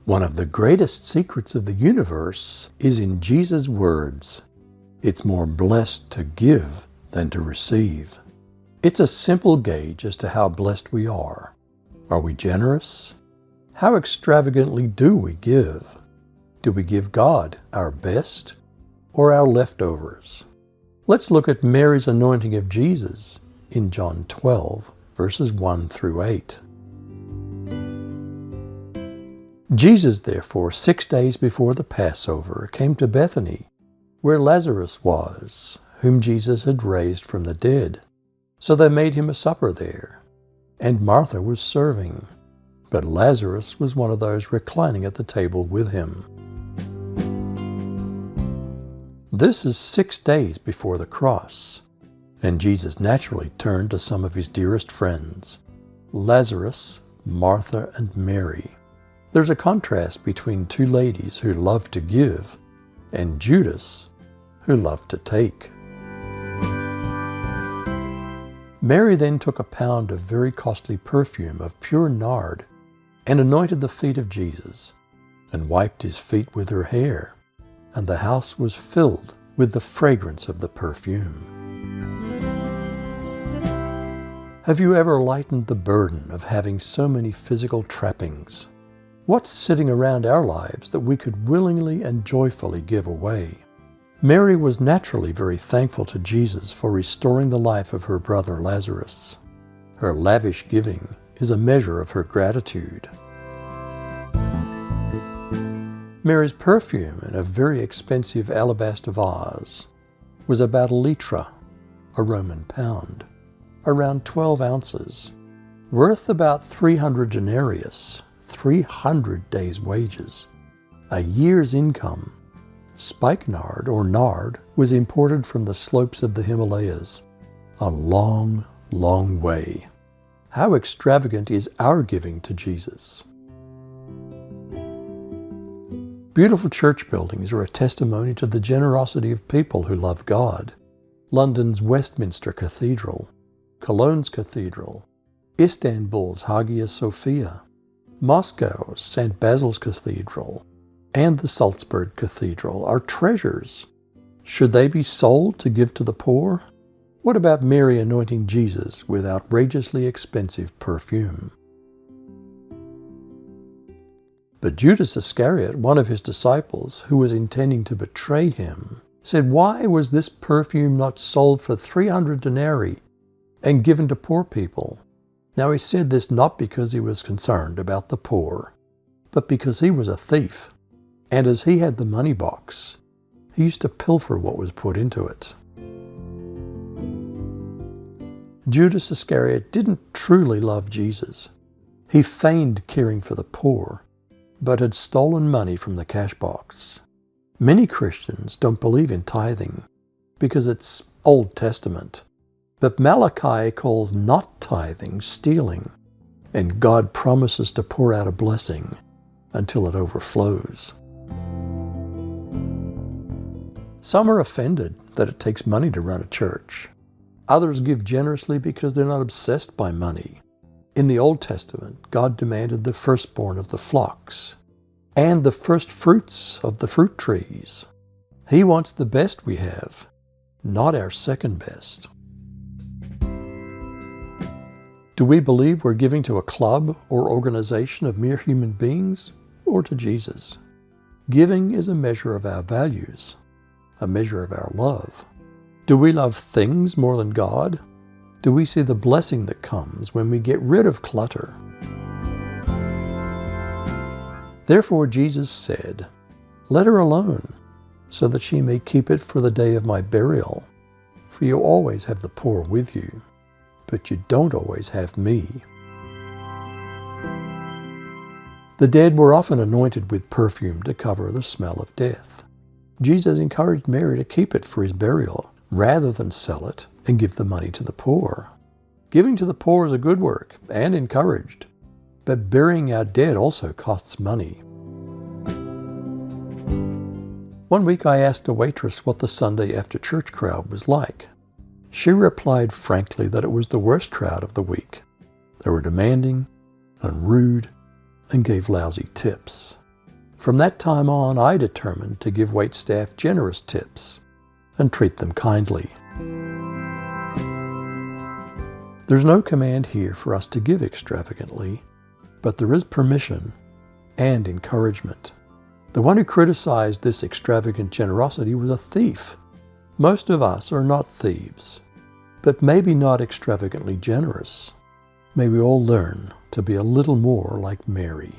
One of the greatest secrets of the universe is in Jesus' words. It's more blessed to give than to receive. It's a simple gauge as to how blessed we are. Are we generous? How extravagantly do we give? Do we give God our best or our leftovers? Let's look at Mary's anointing of Jesus in John 12, verses 1 through 8. Jesus, therefore, 6 days before the Passover, came to Bethany, where Lazarus was, whom Jesus had raised from the dead. So they made him a supper there, and Martha was serving, but Lazarus was one of those reclining at the table with him. This is 6 days before the cross, and Jesus naturally turned to some of his dearest friends, Lazarus, Martha, and Mary. There's a contrast between two ladies who love to give and Judas, who loved to take. Mary then took a pound of very costly perfume of pure nard and anointed the feet of Jesus and wiped his feet with her hair, and the house was filled with the fragrance of the perfume. Have you ever lightened the burden of having so many physical trappings? What's sitting around our lives that we could willingly and joyfully give away? Mary was naturally very thankful to Jesus for restoring the life of her brother Lazarus. Her lavish giving is a measure of her gratitude. Mary's perfume in a very expensive alabaster vase was about a litra, a Roman pound, around 12 ounces, worth about 300 denarius, 300 days' wages, a year's income. Spikenard, or nard, was imported from the slopes of the Himalayas, a long, long way. How extravagant is our giving to Jesus? Beautiful church buildings are a testimony to the generosity of people who love God. London's Westminster Cathedral, Cologne's Cathedral, Istanbul's Hagia Sophia, Moscow's St. Basil's Cathedral, and the Salzburg Cathedral are treasures. Should they be sold to give to the poor? What about Mary anointing Jesus with outrageously expensive perfume? But Judas Iscariot, one of his disciples, who was intending to betray him, said, "Why was this perfume not sold for 300 denarii and given to poor people?" Now he said this not because he was concerned about the poor, but because he was a thief, and as he had the money box, he used to pilfer what was put into it. Judas Iscariot didn't truly love Jesus. He feigned caring for the poor, but had stolen money from the cash box. Many Christians don't believe in tithing because it's Old Testament. But Malachi calls not tithing stealing, and God promises to pour out a blessing until it overflows. Some are offended that it takes money to run a church. Others give generously because they're not obsessed by money. In the Old Testament, God demanded the firstborn of the flocks and the first fruits of the fruit trees. He wants the best we have, not our second best. Do we believe we're giving to a club or organization of mere human beings, or to Jesus? Giving is a measure of our values, a measure of our love. Do we love things more than God? Do we see the blessing that comes when we get rid of clutter? Therefore Jesus said, "Let her alone, so that she may keep it for the day of my burial. For you always have the poor with you, but you don't always have me." The dead were often anointed with perfume to cover the smell of death. Jesus encouraged Mary to keep it for his burial, rather than sell it and give the money to the poor. Giving to the poor is a good work and encouraged, but burying our dead also costs money. One week I asked a waitress what the Sunday after church crowd was like. She replied frankly that it was the worst crowd of the week. They were demanding and rude and gave lousy tips. From that time on, I determined to give waitstaff generous tips and treat them kindly. There's no command here for us to give extravagantly, but there is permission and encouragement. The one who criticized this extravagant generosity was a thief. Most of us are not thieves, but maybe not extravagantly generous. May we all learn to be a little more like Mary.